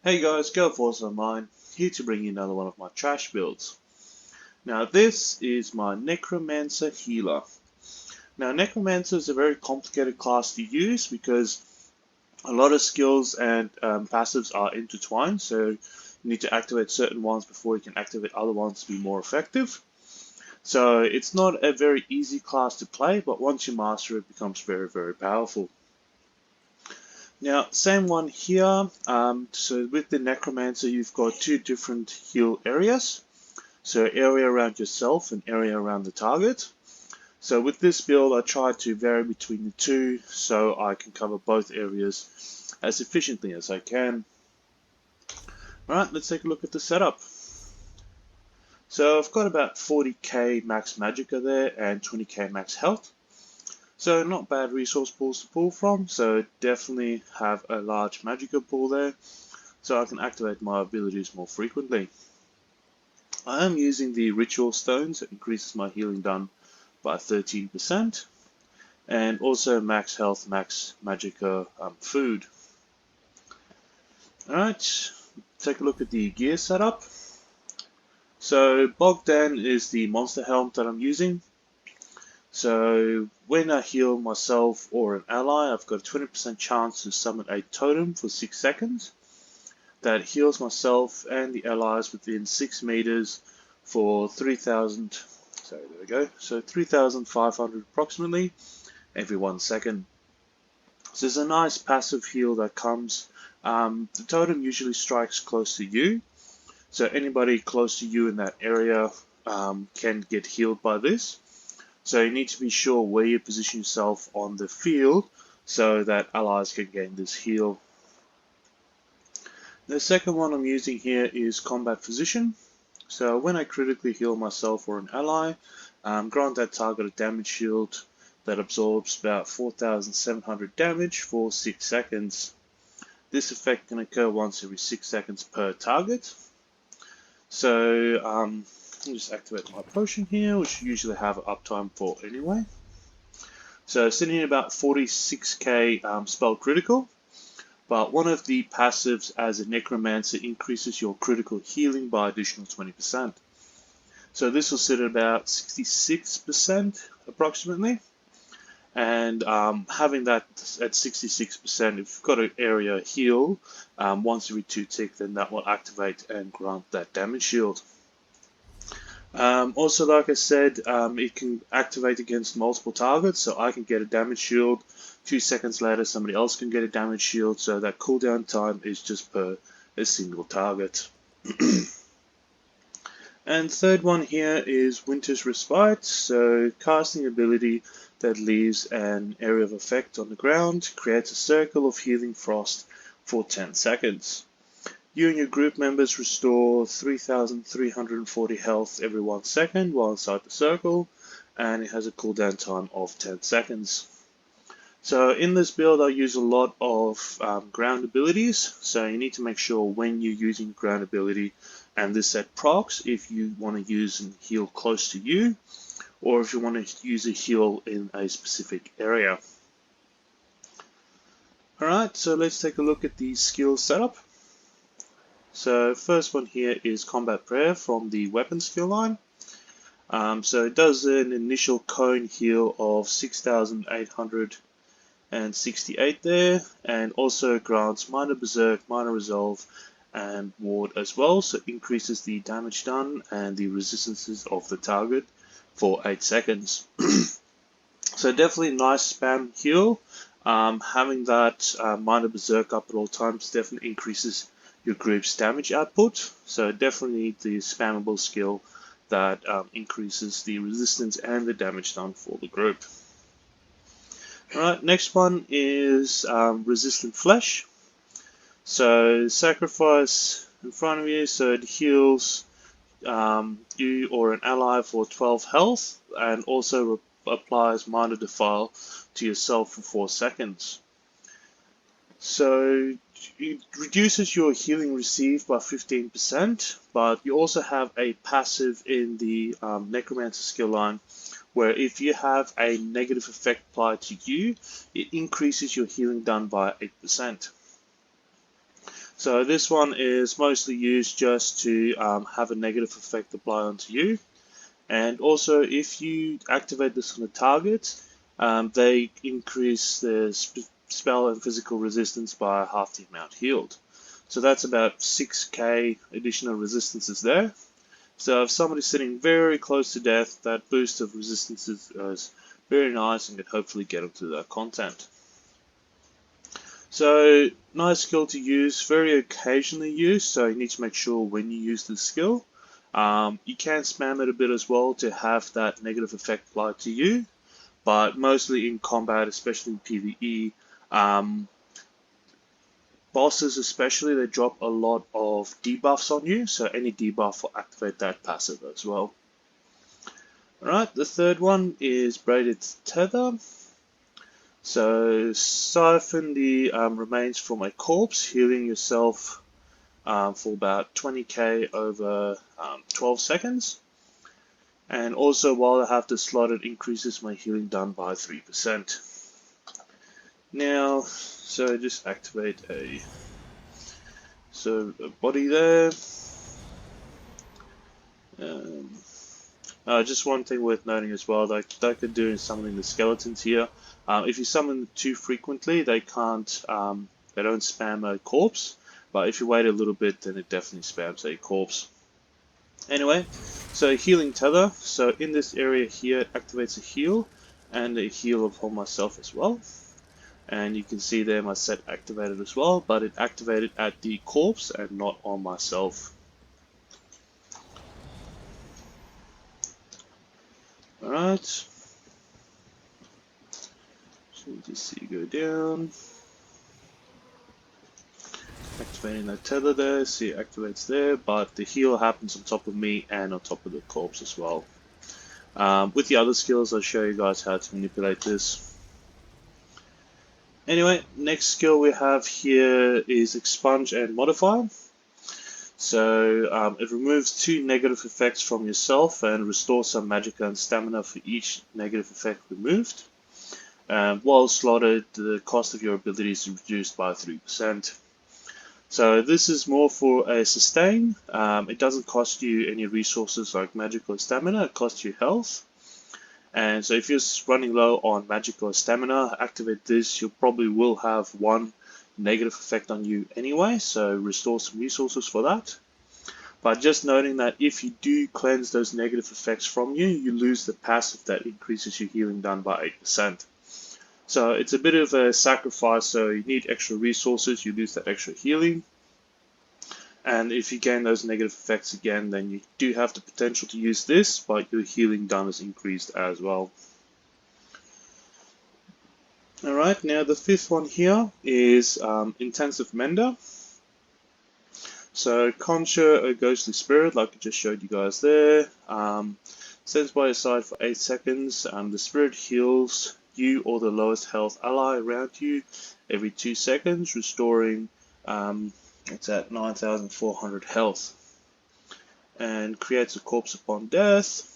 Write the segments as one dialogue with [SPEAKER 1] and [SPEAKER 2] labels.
[SPEAKER 1] Hey guys, GoForce Online, here to bring you another one of my trash builds. Now this is my Necromancer healer. Now Necromancer is a very complicated class to use because a lot of skills and passives are intertwined, so you need to activate certain ones before you can activate other ones to be more effective. So it's not a very easy class to play, but once you master it, it becomes very, very powerful. Now, same one here. So with the Necromancer, you've got two different heal areas. So area around yourself and area around the target. So with this build, I try to vary between the two so I can cover both areas as efficiently as I can. Alright, let's take a look at the setup. So I've got about 40k max magicka there and 20k max health. So not bad resource pools to pull from, so definitely have a large magicka pool there, so I can activate my abilities more frequently. I am using the ritual stones, that increases my healing done by 13%, and also max health, max magicka food. Alright, take a look at the gear setup. So Bogdan is the monster helm that I'm using. So when I heal myself or an ally, I've got a 20% chance to summon a totem for 6 seconds that heals myself and the allies within 6 meters for 3,000. So there we go. So 3,500 approximately every 1 second. So there's a nice passive heal that comes. The totem usually strikes close to you, so anybody close to you in that area can get healed by this. So you need to be sure where you position yourself on the field so that allies can gain this heal. The second one I'm using here is Combat Physician. So when I critically heal myself or an ally, grant that target a damage shield that absorbs about 4,700 damage for 6 seconds. This effect can occur once every 6 seconds per target. So I'll just activate my potion here, which you usually have an uptime for anyway. So sitting at about 46k spell critical, but one of the passives as a Necromancer increases your critical healing by additional 20%. So this will sit at about 66% approximately, and having that at 66%, if you've got an area heal once every 2 tick, then that will activate and grant that damage shield. Also, like I said, it can activate against multiple targets, so I can get a damage shield. 2 seconds later, somebody else can get a damage shield, so that cooldown time is just per a single target. And third one here is Winter's Respite, so casting ability that leaves an area of effect on the ground, creates a circle of healing frost for 10 seconds. You and your group members restore 3,340 health every 1 second while inside the circle, and it has a cooldown time of 10 seconds. So in this build I use a lot of ground abilities, so you need to make sure when you're using ground ability and this set procs if you want to use and heal close to you, or if you want to use a heal in a specific area. Alright, so let's take a look at the skill setup. So first one here is Combat Prayer from the weapon skill line. So it does an initial cone heal of 6,868 there, and also grants Minor Berserk, Minor Resolve, and Ward as well, so it increases the damage done and the resistances of the target for 8 seconds. So definitely nice spam heal. Having that Minor Berserk up at all times definitely increases your group's damage output, so definitely the spammable skill that increases the resistance and the damage done for the group. Alright, next one is Resistant Flesh. So sacrifice in front of you, so it heals you or an ally for 12 health, and also applies Minor Defile to yourself for 4 seconds. So it reduces your healing received by 15%, but you also have a passive in the Necromancer skill line where if you have a negative effect applied to you, it increases your healing done by 8%. So this one is mostly used just to have a negative effect apply onto you. And also, if you activate this on a target, they increase the spell and physical resistance by half the amount healed. So that's about 6k additional resistances there. So if somebody's sitting very close to death, that boost of resistance is very nice and can hopefully get them to that content. So nice skill to use, very occasionally used, so you need to make sure when you use this skill. You can spam it a bit as well to have that negative effect applied to you, but mostly in combat, especially in PvE, bosses especially, they drop a lot of debuffs on you, so any debuff will activate that passive as well. Alright, the third one is Braided Tether. So siphon the remains from a corpse, healing yourself for about 20k over 12 seconds. And also while I have this slotted, increases my healing done by 3%. Now, so just activate a body there. Just one thing worth noting as well, like they could do summoning the skeletons here. If you summon too frequently, they can't, they don't spam a corpse. But if you wait a little bit, then it definitely spams a corpse. Anyway, so healing tether. So in this area here, it activates a heal and a heal upon myself as well. And you can see there my set activated as well, but it activated at the corpse and not on myself. Alright. So you just see go down. Activating that tether there, see it activates there, but the heal happens on top of me and on top of the corpse as well. With the other skills, I'll show you guys how to manipulate this. Anyway, next skill we have here is Expunge and Modify. So it removes 2 negative effects from yourself and restores some magicka and stamina for each negative effect removed. While slotted, the cost of your ability is reduced by 3%. So this is more for a sustain. It doesn't cost you any resources like magic or stamina, it costs you health. And so if you're running low on magic or stamina, activate this, you probably will have one negative effect on you anyway, so restore some resources for that. But just noting that if you do cleanse those negative effects from you, you lose the passive that increases your healing done by 8%. So it's a bit of a sacrifice, so you need extra resources, you lose that extra healing. And if you gain those negative effects again, then you do have the potential to use this, but your healing done is increased as well. Alright, now the fifth one here is Intensive Mender. So conjure a ghostly spirit, like I just showed you guys there. Stands by your side for 8 seconds. The spirit heals you or the lowest health ally around you every 2 seconds, restoring it's at 9,400 health, and creates a corpse upon death.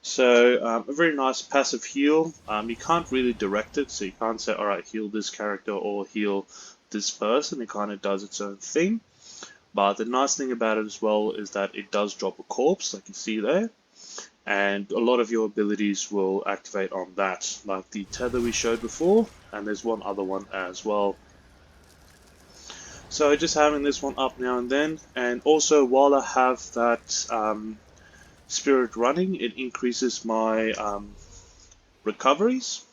[SPEAKER 1] So a very nice passive heal. You can't really direct it, so you can't say, alright, heal this character or heal this person. It kind of does its own thing. But the nice thing about it as well is that it does drop a corpse, like you see there. And a lot of your abilities will activate on that, like the tether we showed before, and there's one other one as well. So just having this one up now and then, and also while I have that spirit running, it increases my recoveries.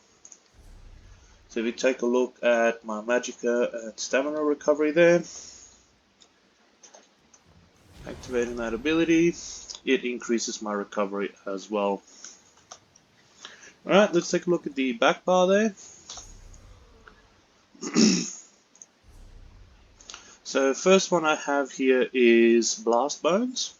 [SPEAKER 1] So if you take a look at my magicka and stamina recovery there, activating that ability, it increases my recovery as well. Alright, let's take a look at the back bar there. So first one I have here is Blast Bones.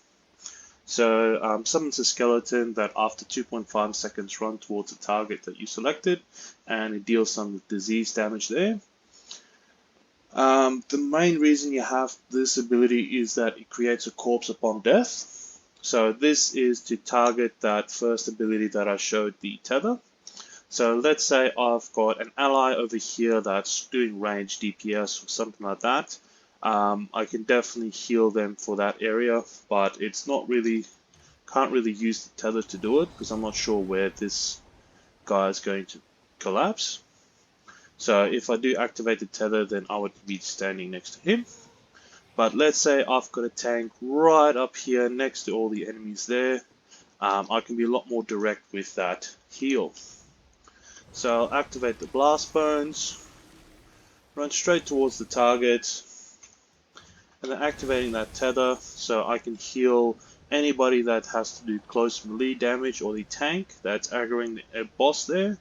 [SPEAKER 1] So summons a skeleton that after 2.5 seconds run towards a target that you selected, and it deals some disease damage there. The main reason you have this ability is that it creates a corpse upon death. So this is to target that first ability that I showed, the tether. So let's say I've got an ally over here that's doing range DPS or something like that. I can definitely heal them for that area, but it's not really, can't really use the tether to do it because I'm not sure where this guy is going to collapse. So if I do activate the tether, then I would be standing next to him. But let's say I've got a tank right up here next to all the enemies there. I can be a lot more direct with that heal. So I'll activate the blast bones, run straight towards the target, and then activating that tether so I can heal anybody that has to do close melee damage or the tank that's aggroing the boss there.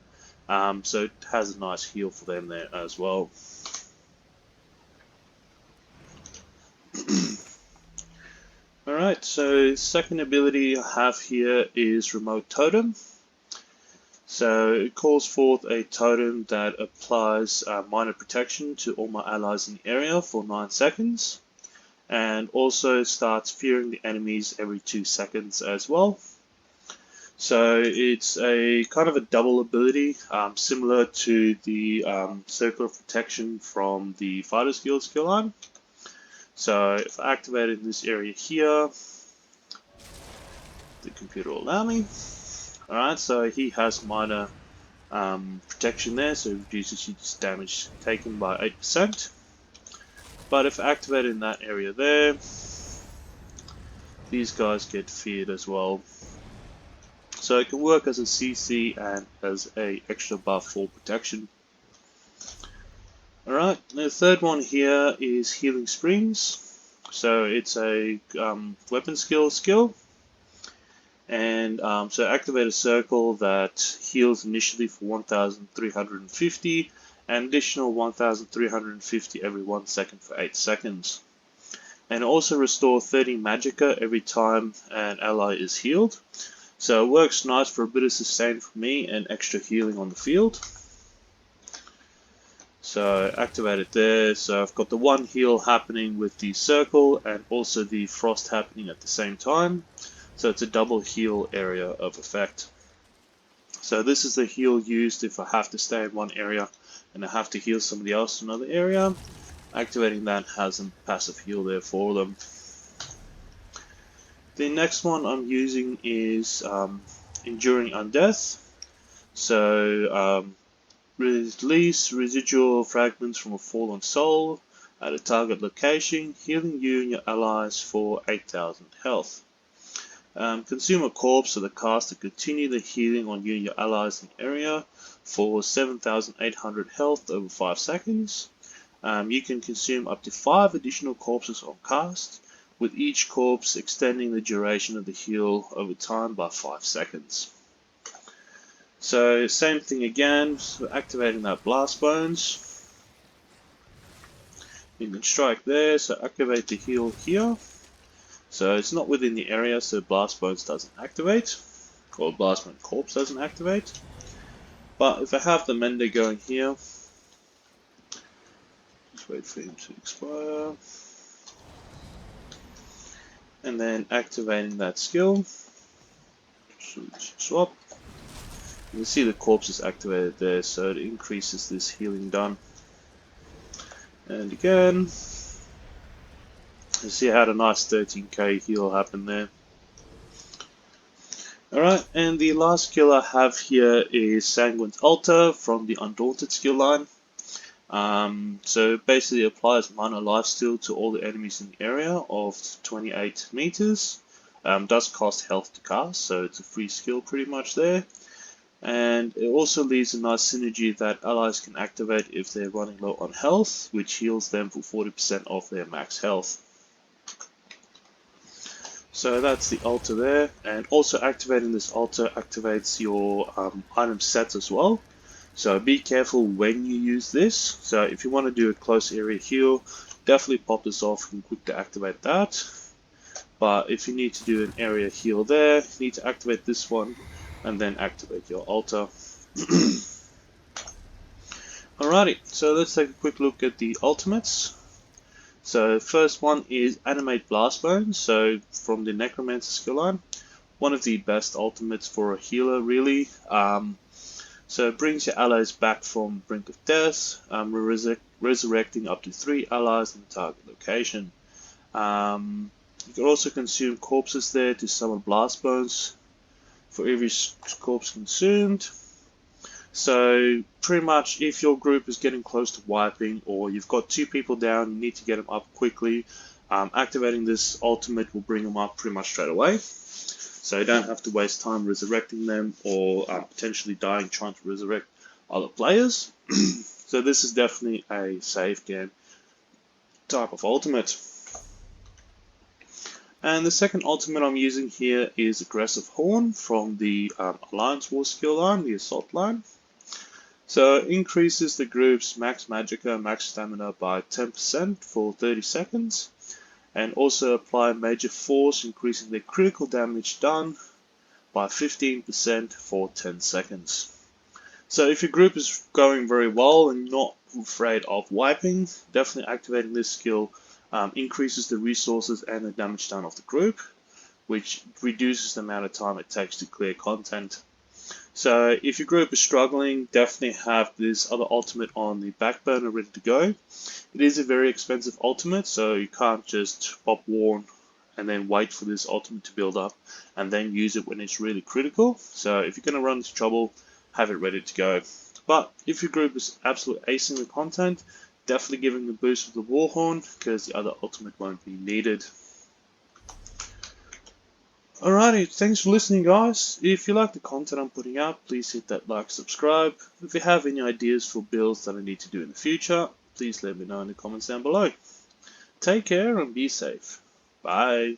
[SPEAKER 1] So it has a nice heal for them there as well. Alright, so second ability I have here is Remote Totem. So it calls forth a totem that applies minor protection to all my allies in the area for 9 seconds. And also starts fearing the enemies every 2 seconds as well. So it's a kind of a double ability, similar to the Circle of Protection from the Fighter's Guild skill line. So if I activate it in this area here, the computer will allow me. Alright, so he has minor protection there, so it reduces his damage taken by 8%. But if activated in that area there, these guys get feared as well. So it can work as a CC and as a extra buff for protection. Alright, the third one here is Healing Springs. So it's a weapon skill. And so activate a circle that heals initially for 1,350 and additional 1,350 every 1 second for 8 seconds. And also restore 30 magicka every time an ally is healed. So it works nice for a bit of sustain for me and extra healing on the field. So activate it there. So I've got the one heal happening with the circle and also the frost happening at the same time. So it's a double heal area of effect. So this is the heal used if I have to stay in one area and I have to heal somebody else in another area. Activating that has a passive heal there for them. The next one I'm using is Enduring Undeath. So release residual fragments from a fallen soul at a target location, healing you and your allies for 8,000 health. Consume a corpse so the caster continue the healing on you and your allies in the area for 7,800 health over 5 seconds. You can consume up to 5 additional corpses on cast, with each corpse extending the duration of the heal over time by 5 seconds. So same thing again, so activating that blast bones. You can strike there, so activate the heal here. So it's not within the area, so blast bones doesn't activate, or blast bone corpse doesn't activate. But if I have the Mender going here, just wait for him to expire. And then activating that skill, swap. You can see the corpse is activated there, so it increases this healing done. And again, you see I had a nice 13k heal happen there. Alright, and the last skill I have here is Sanguine's Altar from the Undaunted skill line. So it basically applies minor lifesteal to all the enemies in the area of 28 meters. Does cost health to cast, so it's a free skill pretty much there. And it also leaves a nice synergy that allies can activate if they're running low on health, which heals them for 40% of their max health. So that's the altar there, and also activating this altar activates your item sets as well. So be careful when you use this. So if you want to do a close area heal, definitely pop this off and quick to activate that. But if you need to do an area heal there, you need to activate this one and then activate your altar. Alrighty, so let's take a quick look at the ultimates. So first one is Animate Blast Bones, so from the Necromancer skill line. One of the best ultimates for a healer really. So it brings your allies back from brink of death, resurrecting up to 3 allies in the target location. You can also consume corpses there to summon blast bones for every corpse consumed. So pretty much if your group is getting close to wiping, or you've got 2 people down, you need to get them up quickly, activating this ultimate will bring them up pretty much straight away. So you don't have to waste time resurrecting them, or potentially dying trying to resurrect other players. So this is definitely a save game type of ultimate. And the second ultimate I'm using here is Aggressive Horn from the Alliance War skill line, the Assault line. So it increases the group's max magicka and max stamina by 10% for 30 seconds, and also apply major force, increasing their critical damage done by 15% for 10 seconds. So if your group is going very well and not afraid of wiping, definitely activating this skill increases the resources and the damage done of the group, which reduces the amount of time it takes to clear content. So if your group is struggling, definitely have this other ultimate on the back burner ready to go. It is a very expensive ultimate, so you can't just pop Warn and then wait for this ultimate to build up and then use it when it's really critical. So if you're going to run into trouble, have it ready to go. But if your group is absolutely acing the content, definitely give them the boost with the Warhorn, because the other ultimate won't be needed. Alrighty, thanks for listening guys. If you like the content I'm putting out, please hit that like, subscribe. If you have any ideas for builds that I need to do in the future, please let me know in the comments down below. Take care and be safe. Bye.